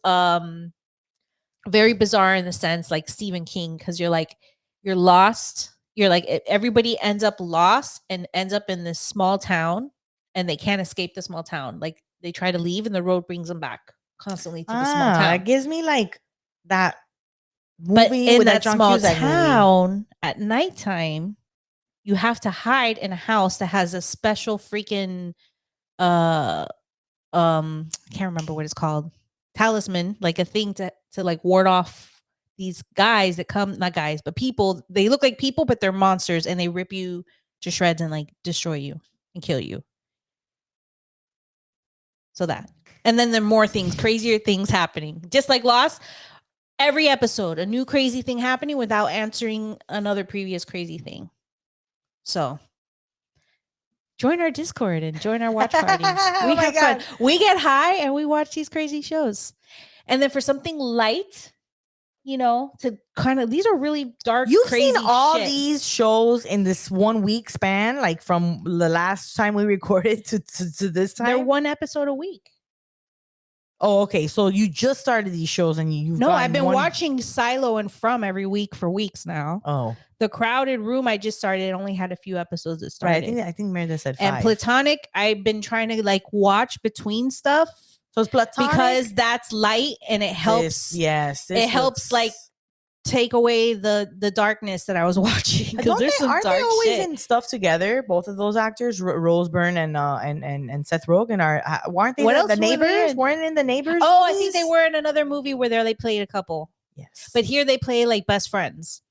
very bizarre in the sense like Stephen King, because you're lost. You're like, everybody ends up lost and ends up in this small town, and they can't escape the small town. Like, they try to leave and the road brings them back constantly to the small town. It gives me like that movie. But in that small town at nighttime, you have to hide in a house that has a special freaking can't remember what it's called, talisman, like a thing to like ward off these guys that come, not guys, but people. They look like people, but they're monsters, and they rip you to shreds and like destroy you and kill you. So that, and then there are more things, crazier things happening, just like Lost. Every episode, a new crazy thing happening without answering another previous crazy thing. So join our Discord and join our watch parties. We have fun. We get high and we watch these crazy shows. And then for something light, you know, to kind of, these are really dark, You've crazy seen all shit. These shows in this 1 week span, like from the last time we recorded to this time? They're one episode a week. Oh, okay. So you just started these shows and you've I've been watching Silo and From every week for weeks now. Oh. The Crowded Room I just started. It only had a few episodes that started. Right, I think Meredith said 5. And Platonic, I've been trying to like watch between stuff. So it's Platonic because that's light and it helps. It helps like take away the darkness that I was watching, because there's some Aren't dark they always shit. in stuff together? Both of those actors, Rose Byrne and Seth Rogen, weren't they What the else were they neighbors? in? Weren't in the neighbors? Oh, I think movies? they were in another movie where they played a couple. Yes. But here they play like best friends.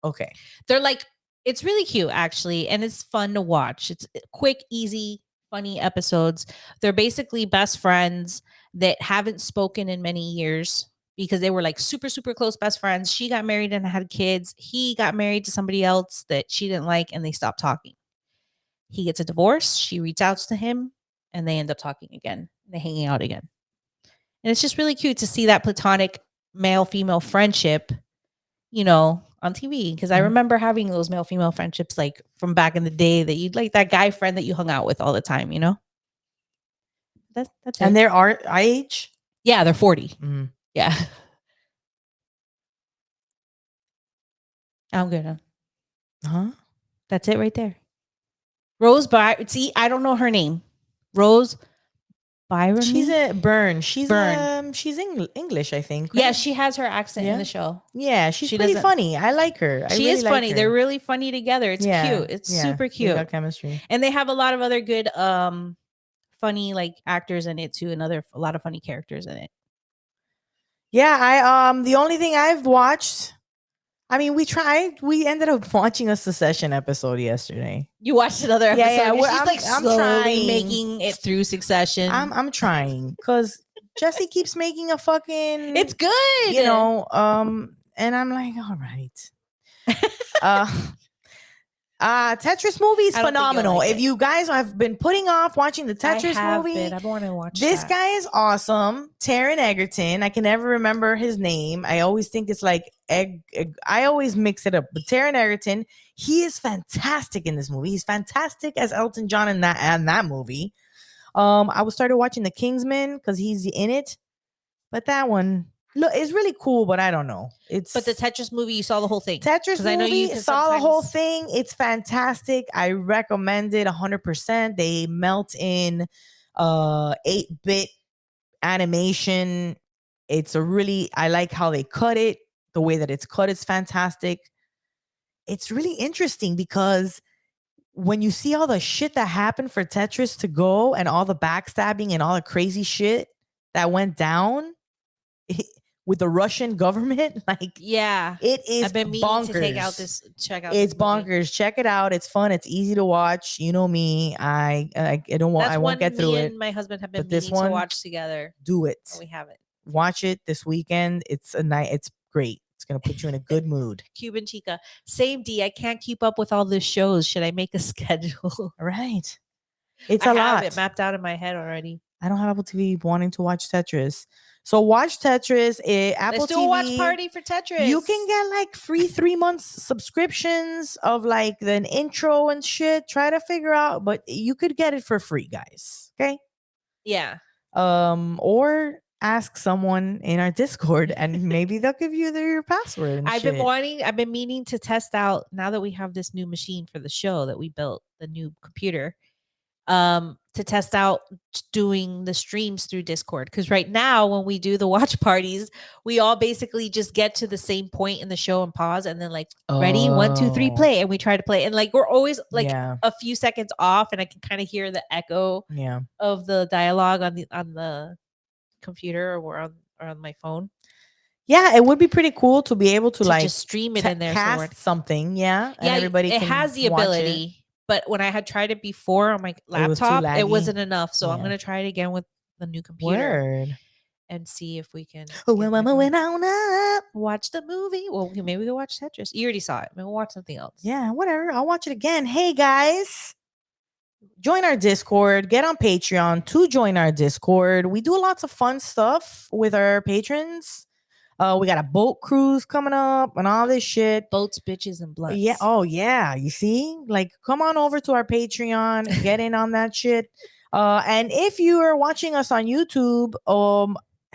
Okay. They're like, it's really cute actually, and it's fun to watch. It's quick, easy, funny episodes. They're basically best friends that haven't spoken in many years because they were like super, super close best friends. She got married and had kids. He got married to somebody else that she didn't like, and they stopped talking. He gets a divorce. She reaches out to him, and they end up talking again. They're hanging out again. And it's just really cute to see that platonic male female friendship, on TV. Because I remember having those male female friendships like from back in the day, that you'd like that guy friend that you hung out with all the time, That's it. And they're our age? Yeah, they're 40. Mm. Yeah. I'm good. Huh? That's it right there. Rose Byron. See, I don't know her name. Rose Byron. She's a Byrne. She's Byrne. She's English, I think. Yeah, right? she has her accent in the show. Yeah, she's She pretty doesn't- funny. I like her. She really is like funny. her. They're really funny together. It's Yeah, cute. It's yeah, super They cute. got chemistry. And they have a lot of other good funny like actors in it too, and a lot of funny characters in it. Yeah, I the only thing I've watched, I mean, we ended up watching a Succession episode yesterday. You watched another episode. Yeah, She's I'm like slowly trying. making it through Succession. I'm trying because Jesse keeps making a fucking It's good. and I'm like, all right. Tetris movie is I don't think you'll phenomenal. like If it. you guys have been putting off watching the Tetris movie, I want to watch this that. guy is awesome. Taron Egerton. I can never remember his name. I always think it's like I always mix it up. But Taron Egerton, he is fantastic in this movie. He's fantastic as Elton John in that movie. I started watching The Kingsman because he's in it, but that one it's really cool. But I don't know. But the Tetris movie, you saw the whole thing. Tetris movie, I know you can saw the whole sometimes- thing. It's fantastic. I recommend it 100%. They melt in 8-bit animation. I like how they cut it. The way that it's cut is fantastic. It's really interesting because when you see all the shit that happened for Tetris to go and all the backstabbing and all the crazy shit that went down with the Russian government, like, yeah, it is I've been meaning bonkers. to check out. It's this movie. bonkers. Check it out. It's fun. It's easy to watch. You know me. I don't want. That's I won't get through me it. and my husband have been But this meaning to one, watch together. Do it. But we haven't. Watch it this weekend. It's a night. It's great. It's gonna put you in a good mood. Cuban Chica. Same D. I can't keep up with all the shows. Should I make a schedule? Right. It's I a have lot. it mapped out in my head already. I don't have Apple TV wanting to watch Tetris. So watch Tetris. Apple Let's do TV. a watch party for Tetris. You can get like free 3 months subscriptions of like an intro and shit. Try to figure out, but you could get it for free, guys. Okay. Yeah. Or ask someone in our Discord and maybe they'll give you your password. And I've shit. been meaning to test out, now that we have this new machine for the show that we built, the new computer, to test out doing the streams through Discord. Because right now, when we do the watch parties, we all basically just get to the same point in the show and pause, and then like, ready, 1, 2, 3, play, and we try to play, and like we're always like a few seconds off, and I can kind of hear the echo of the dialogue on the computer or on my phone. Yeah, it would be pretty cool to be able to like just stream it in there, cast something. Yeah, and everybody it can has the watch ability. it. But when I had tried it before on my laptop, it wasn't enough. So I'm gonna try it again with the new computer and see if we can watch the movie. Well, maybe we can watch Tetris. You already saw it. Maybe we'll watch something else. Yeah, whatever. I'll watch it again. Hey guys, join our Discord. Get on Patreon to join our Discord. We do lots of fun stuff with our patrons. We got a boat cruise coming up and all this shit. Boats, bitches, and bloods. Yeah. Oh, yeah. You see? Like, come on over to our Patreon. Get in on that shit. And if you are watching us on YouTube,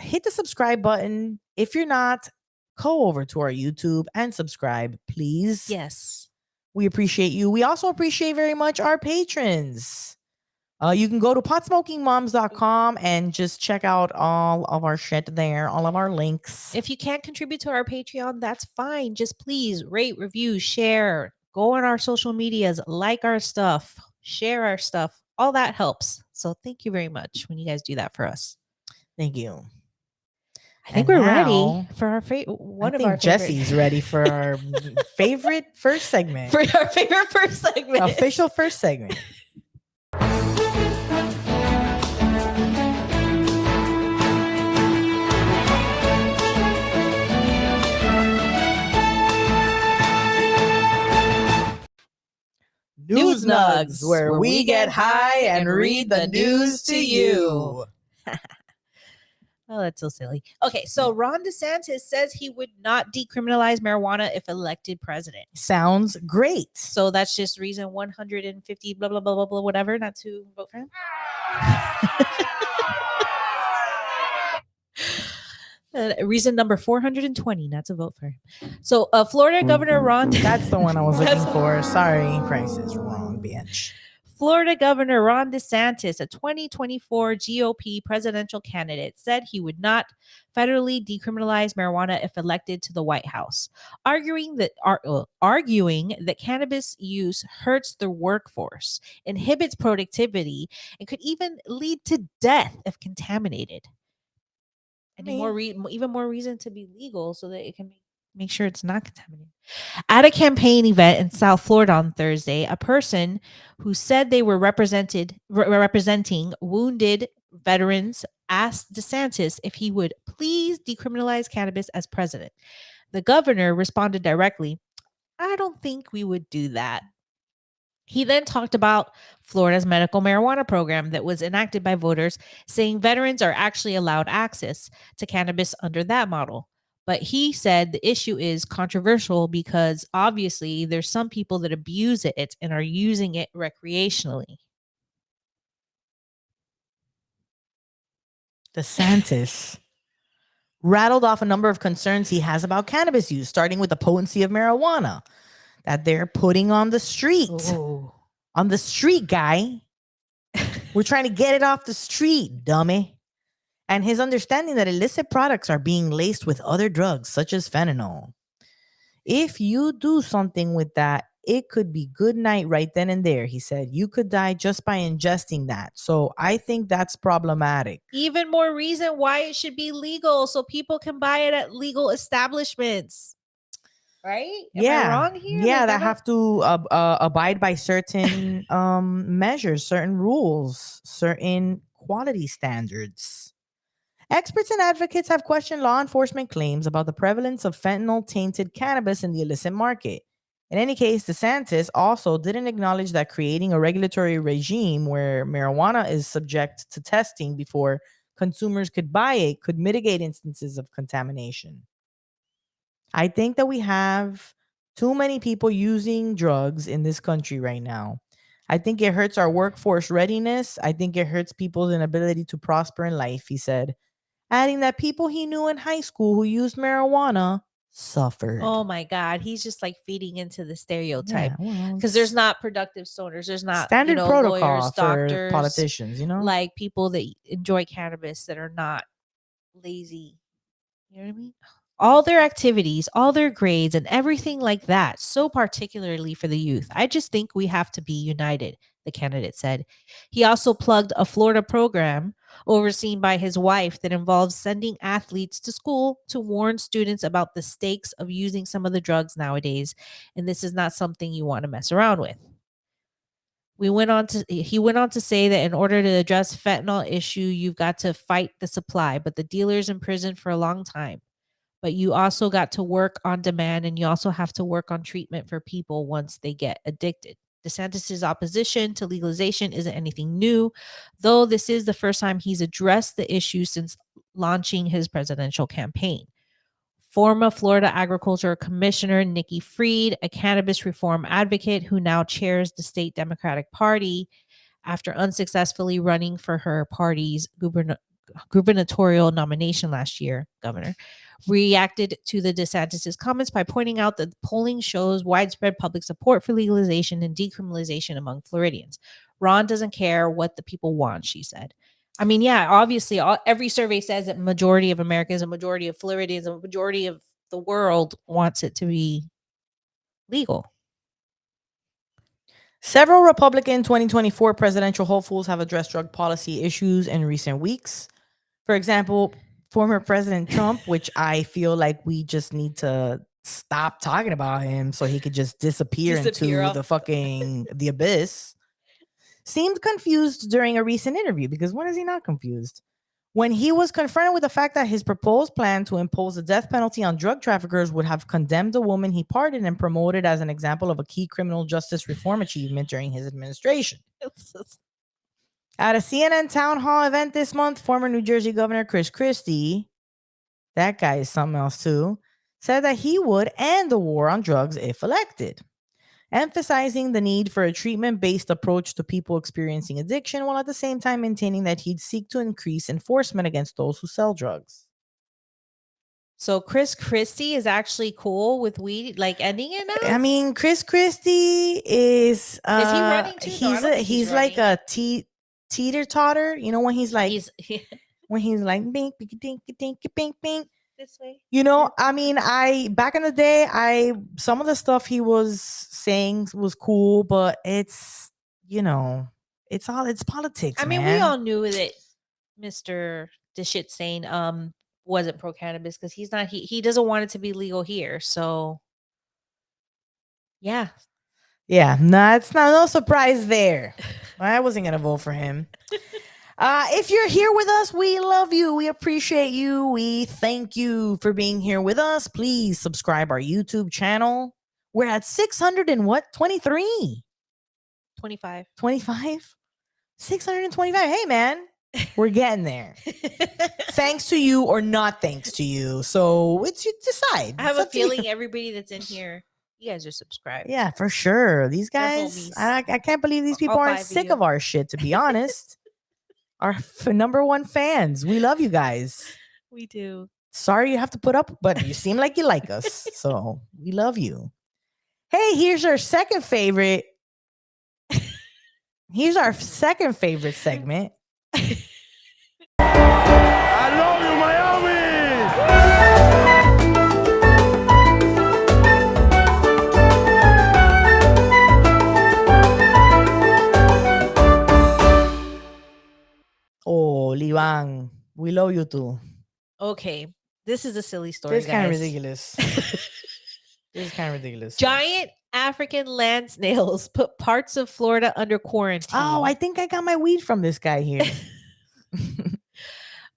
hit the subscribe button. If you're not, go over to our YouTube and subscribe, please. Yes. We appreciate you. We also appreciate very much our patrons. You can go to potsmokingmoms.com and just check out all of our shit there, all of our links. If you can't contribute to our Patreon, that's fine. Just please rate, review, share, go on our social medias, like our stuff, share our stuff. All that helps. So thank you very much when you guys do that for us. Thank you. I think And we're ready now, for our I think Jesse's ready for our favorite first segment. For our favorite first segment. Official first segment. News Nugs, where we get high and read the news to you. Oh, that's so silly. Okay, so Ron DeSantis says he would not decriminalize marijuana if elected president. Sounds great. So that's just reason 150 blah blah blah blah blah whatever not to vote for him. Reason number 420 not to vote for him. So Florida Governor Ron That's the one I was looking for. Sorry, prices wrong, bitch. Florida Governor Ron DeSantis, a 2024 GOP presidential candidate, said he would not federally decriminalize marijuana if elected to the White House, arguing that cannabis use hurts the workforce, inhibits productivity, and could even lead to death if contaminated. Even more reason to be legal so that it can make sure it's not contaminated. At a campaign event in South Florida on Thursday, a person who said they were representing wounded veterans asked DeSantis if he would please decriminalize cannabis as president. The governor responded directly, "I don't think we would do that." He then talked about Florida's medical marijuana program that was enacted by voters, saying veterans are actually allowed access to cannabis under that model. But he said the issue is controversial because obviously there's some people that abuse it and are using it recreationally. DeSantis rattled off a number of concerns he has about cannabis use, starting with the potency of marijuana that they're putting on the street. Ooh. On the street, guy. We're trying to get it off the street, dummy. And his understanding that illicit products are being laced with other drugs, such as fentanyl. If you do something with that, it could be good night right then and there, he said. You could die just by ingesting that. So I think that's problematic. Even more reason why it should be legal so people can buy it at legal establishments. Right? Am I wrong here? Yeah, that have to abide by certain measures, certain rules, certain quality standards. Experts and advocates have questioned law enforcement claims about the prevalence of fentanyl-tainted cannabis in the illicit market. In any case, DeSantis also didn't acknowledge that creating a regulatory regime where marijuana is subject to testing before consumers could buy it could mitigate instances of contamination. I think that we have too many people using drugs in this country right now. I think it hurts our workforce readiness. I think it hurts people's inability to prosper in life, he said, adding that people he knew in high school who used marijuana suffered. Oh my God. He's just like feeding into the stereotype because there's not productive stoners. There's not standard protocol lawyers, doctors, for politicians, like people that enjoy cannabis that are not lazy. You know what I mean? All their activities, all their grades, and everything like that, so particularly for the youth. I just think we have to be united, the candidate said. He also plugged a Florida program overseen by his wife that involves sending athletes to school to warn students about the stakes of using some of the drugs nowadays. And this is not something you want to mess around with. He went on to say that in order to address fentanyl issue, you've got to fight the supply, but the dealers in prison for a long time. But you also got to work on demand, and you also have to work on treatment for people once they get addicted. DeSantis' opposition to legalization isn't anything new, though this is the first time he's addressed the issue since launching his presidential campaign. Former Florida Agriculture Commissioner Nikki Fried, a cannabis reform advocate who now chairs the state Democratic Party after unsuccessfully running for her party's gubernatorial nomination last year, governor, reacted to the DeSantis' comments by pointing out that polling shows widespread public support for legalization and decriminalization among Floridians. Ron doesn't care what the people want, she said. I mean, yeah, obviously, every survey says that majority of Americans, a majority of Floridians, a majority of the world wants it to be legal. Several Republican 2024 presidential hopefuls have addressed drug policy issues in recent weeks. For example, former President Trump, which I feel like we just need to stop talking about him so he could just disappear into the abyss, seemed confused during a recent interview. Because when is he not confused? When he was confronted with the fact that his proposed plan to impose the death penalty on drug traffickers would have condemned a woman he pardoned and promoted as an example of a key criminal justice reform achievement during his administration. At a CNN town hall event this month, former New Jersey Governor Chris Christie, that guy is something else too, said that he would end the war on drugs if elected, emphasizing the need for a treatment-based approach to people experiencing addiction, while at the same time maintaining that he'd seek to increase enforcement against those who sell drugs. So Chris Christie is actually cool with weed, like ending it now? I mean, Chris Christie is he running too? He's like a teeter-totter. You know, when he's like when he's like bink bink dink dink bink bink this way. You know, I mean, back in the day, some of the stuff he was saying was cool, but it's, you know, it's politics. I mean, we all knew that Mr. The shit saying wasn't pro cannabis because he's not. He doesn't want it to be legal here. So yeah, no, it's no surprise there. I wasn't gonna vote for him. If you're here with us, we love you. We appreciate you. We thank you for being here with us. Please subscribe our YouTube channel. We're at 600 and what? 23? 25. 25? 625. Hey, man. We're getting there. Thanks to you or not thanks to you. So it's you decide. I have a feeling everybody that's in here, you guys are subscribed. Yeah, for sure. These guys, I can't believe these people aren't sick of our shit, to be honest. Our number one fans. We love you guys. We do. Sorry you have to put up, but you seem like you like us. So we love you. Hey, here's our second favorite. Here's our second favorite segment. I love you, Miami. Oh, Liban, we love you too. Okay, this is a silly story. This is kind of ridiculous. This is kind of ridiculous. Giant African land snails put parts of Florida under quarantine. Oh, I think I got my weed from this guy here.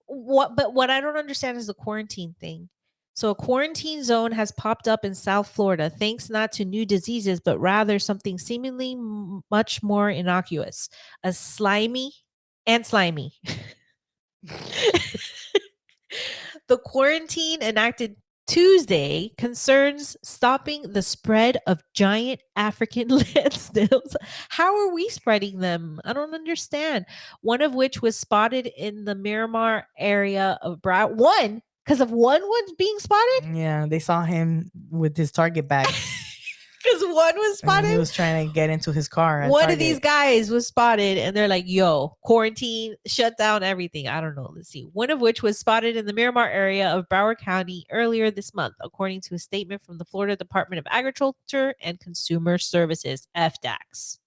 What I don't understand is the quarantine thing. So a quarantine zone has popped up in South Florida, thanks not to new diseases, but rather something seemingly much more innocuous. Slimy. The quarantine enacted Tuesday concerns stopping the spread of giant African land snails. How are we spreading them? I don't understand. One of which was spotted in the Miramar area of Broward. One, because of one was being spotted? Yeah, they saw him with his Target bag. Because one was spotted? And he was trying to get into his car. One of these guys was spotted and they're like, yo, quarantine, shut down everything. I don't know. Let's see. One of which was spotted in the Miramar area of Broward County earlier this month, according to a statement from the Florida Department of Agriculture and Consumer Services, FDACS.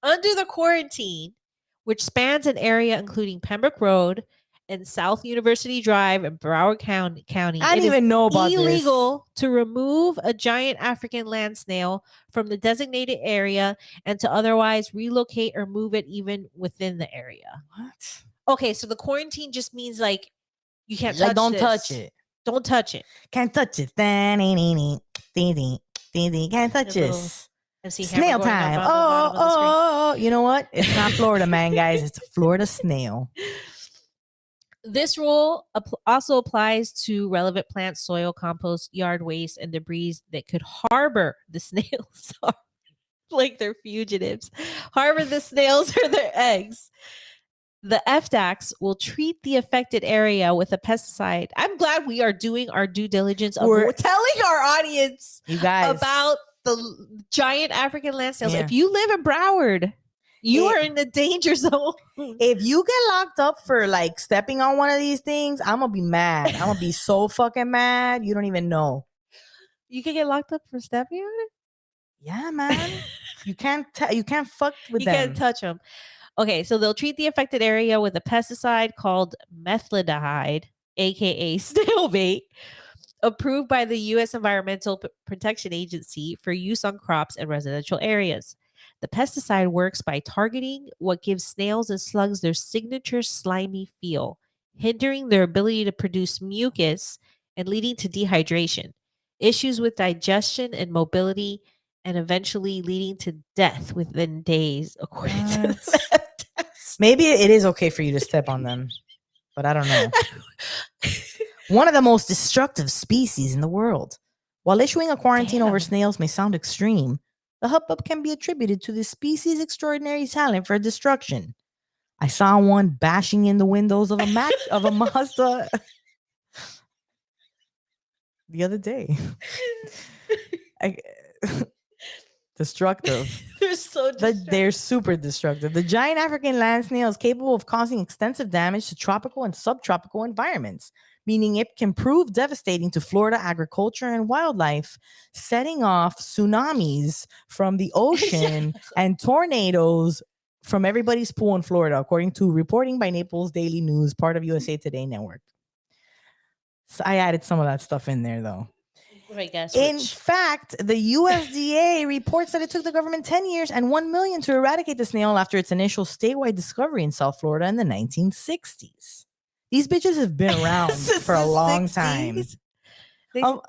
Under the quarantine, which spans an area including Pembroke Road and South University Drive in Broward County. I didn't even know about illegal to remove a giant African land snail from the designated area and to otherwise relocate or move it even within the area. What? Okay, so the quarantine just means like you can't touch don't this. touch it. Don't touch it. Can't touch it. Can't touch this. Snail time. Oh, you know what? It's not Florida, man, guys. It's a Florida snail. This rule also applies to relevant plants, soil, compost, yard waste, and debris that could harbor the snails. Like they're fugitives. Harbor the snails or their eggs. The FDACS will treat the affected area with a pesticide. I'm glad we are doing our due diligence of telling our audience you guys about the giant African land snails. Yeah. If you live in Broward, you are in the danger zone. If you get locked up for like stepping on one of these things, I'm gonna be mad. I'm gonna be so fucking mad. You don't even know. You can get locked up for stepping on it. Yeah, man. You can't fuck with You them. can't touch them. Okay, so they'll treat the affected area with a pesticide called methodehyde, aka snail bait, approved by the U.S. Environmental Protection Agency for use on crops and residential areas. The pesticide works by targeting what gives snails and slugs their signature slimy feel, hindering their ability to produce mucus and leading to dehydration, issues with digestion and mobility, and eventually leading to death within days, according to the test. Maybe it is okay for you to step on them, but I don't know. One of the most destructive species in the world. While issuing a quarantine over snails may sound extreme, the hubbub can be attributed to the species' extraordinary talent for destruction. I saw one bashing in the windows of a Mazda the other day. Destructive. They're so destructive. They're super destructive. The giant African land snail is capable of causing extensive damage to tropical and subtropical environments, meaning it can prove devastating to Florida agriculture and wildlife, setting off tsunamis from the ocean and tornadoes from everybody's pool in Florida, according to reporting by Naples Daily News, part of USA Today Network. So I added some of that stuff in there, though. I guess. In fact, the USDA reports that it took the government 10 years and $1 million to eradicate the snail after its initial statewide discovery in South Florida in the 1960s. These bitches have been around for a long time. $1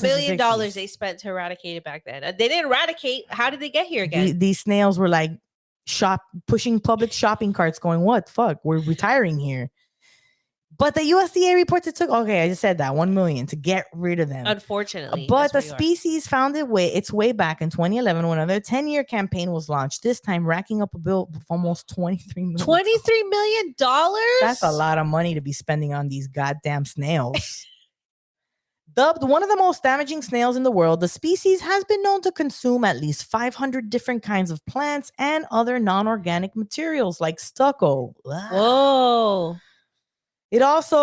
billion they spent to eradicate it back then. They didn't eradicate. How did they get here again? These snails were like pushing public shopping carts going, what fuck? We're retiring here. But the USDA reports it took, okay, I just said that, $1 million to get rid of them. Unfortunately. But the species found its way back in 2011 when another 10-year campaign was launched, this time racking up a bill of almost $23 million. $23 million? That's a lot of money to be spending on these goddamn snails. Dubbed one of the most damaging snails in the world, the species has been known to consume at least 500 different kinds of plants and other non-organic materials like stucco. Whoa. It is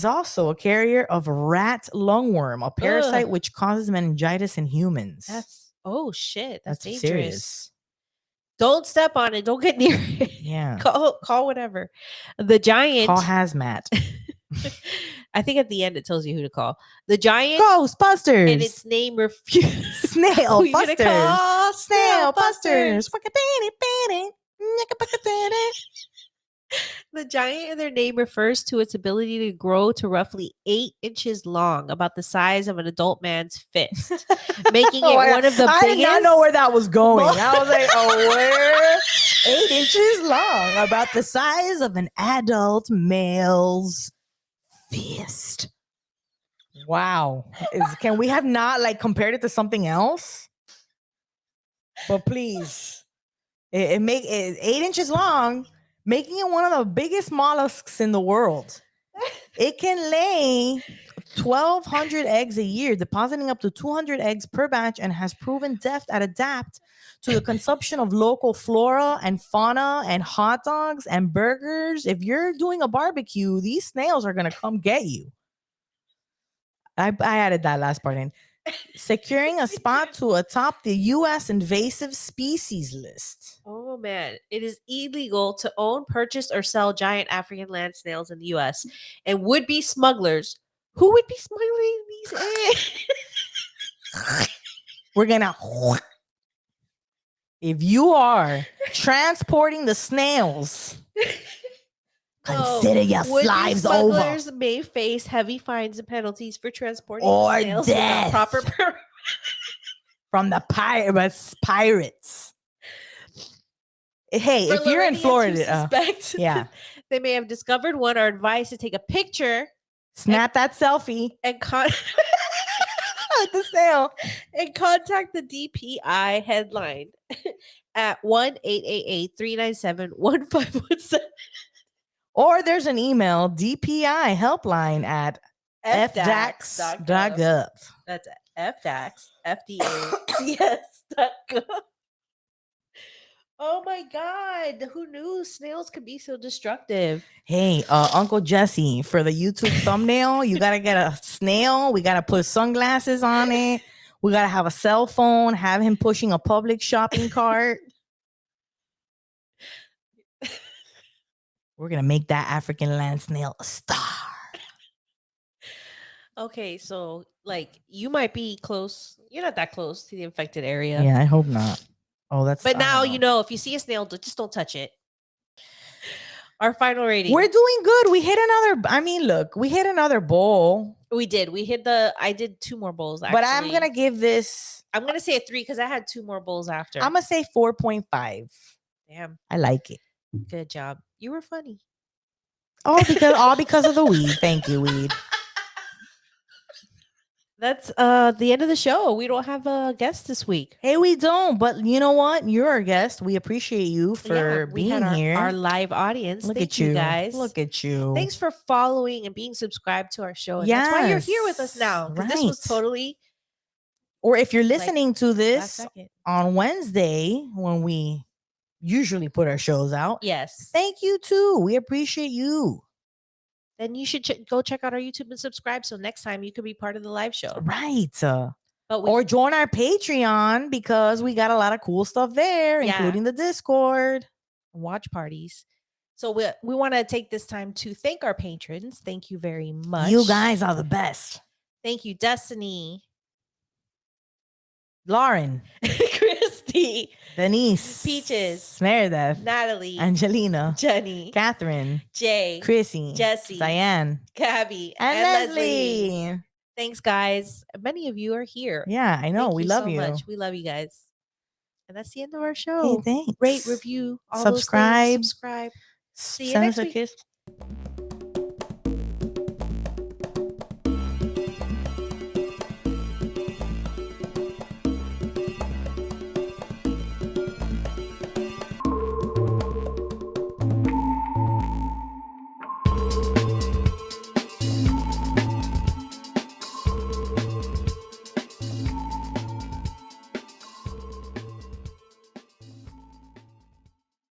also a carrier of rat lungworm, a parasite which causes meningitis in humans. Shit. That's dangerous. Serious. Don't step on it. Don't get near it. Yeah. Call whatever. The giant. Call hazmat. I think at the end it tells you who to call. The giant Ghostbusters. and its name refused. Snail Busters. Snail Busters. The giant in their name refers to its ability to grow to roughly 8 inches long, about the size of an adult man's fist, making it one of the biggest. I did not know where that was going. I was like, where? 8 inches long, about the size of an adult male's fist. Wow. Can we have not like compared it to something else? But please, it 8 inches long. Making it one of the biggest mollusks in the world. It can lay 1,200 eggs a year, depositing up to 200 eggs per batch, and has proven deft at adapt to the consumption of local flora and fauna and hot dogs and burgers. If you're doing a barbecue, these snails are going to come get you. I added that last part in. Securing a spot to atop the U.S. invasive species list. Oh, man. It is illegal to own, purchase, or sell giant African land snails in the U.S. And would-be smugglers who would be smuggling these eggs. We're going to... If you are transporting the snails... Consider your lives over. Smugglers may face heavy fines and penalties for transporting or snails death without proper from the pirates. Hey, for if you're in Florida, yeah, they may have discovered one or advised to take a picture, snap that selfie, and the snail, and contact the DPI headline at 1-888-397-1517. Or there's an email, DPI helpline at fdax.gov. That's it. fdax.gov. Oh my God. Who knew snails could be so destructive? Hey, Uncle Jesse, for the YouTube thumbnail, you gotta get a snail. We gotta put sunglasses on it. We gotta have a cell phone. Have him pushing a public shopping cart. We're gonna make that African land snail a star. Okay, so like you might be close. You're not that close to the infected area. Yeah, I hope not. Oh, that's. But I now don't you know if you see a snail, just don't touch it. Our final rating. We're doing good. We hit another. I mean, look, we hit another bowl. We did. We hit the. I did 2 more bowls. Actually. But I'm gonna give this. I'm gonna say a 3 because I had 2 more bowls after. I'm gonna say 4.5. Damn, I like it. good job. You were funny. All because of the weed. Thank you, weed. That's the end of the show. We don't have a guest this week. Hey, we don't. But you know what? You're our guest. We appreciate you for we being had here. Our live audience. Look Thank at you, guys. Look at you. Thanks for following and being subscribed to our show. And that's why you're here with us now. Because this was totally. Or if you're listening to this second. on Wednesday when we usually put our shows out. Yes. Thank you too. We appreciate you. Then you should go check out our YouTube and subscribe. So next time you could be part of the live show. Right. Or join our Patreon because we got a lot of cool stuff there, including the Discord. Watch parties. So we want to take this time to thank our patrons. Thank you very much. You guys are the best. Thank you, Destiny. Lauren. Christy. Denise. Peaches. Meredith. Natalie. Angelina. Jenny. Catherine. Jay. Chrissy. Jesse. Diane. Gabby. And Leslie. Thanks, guys. Many of you are here. Yeah, I know. We love so you. Much. We love you guys. And that's the end of our show. Hey, thanks. Rate, review, all subscribe. Those things. Subscribe. See you Send next us a week. kiss.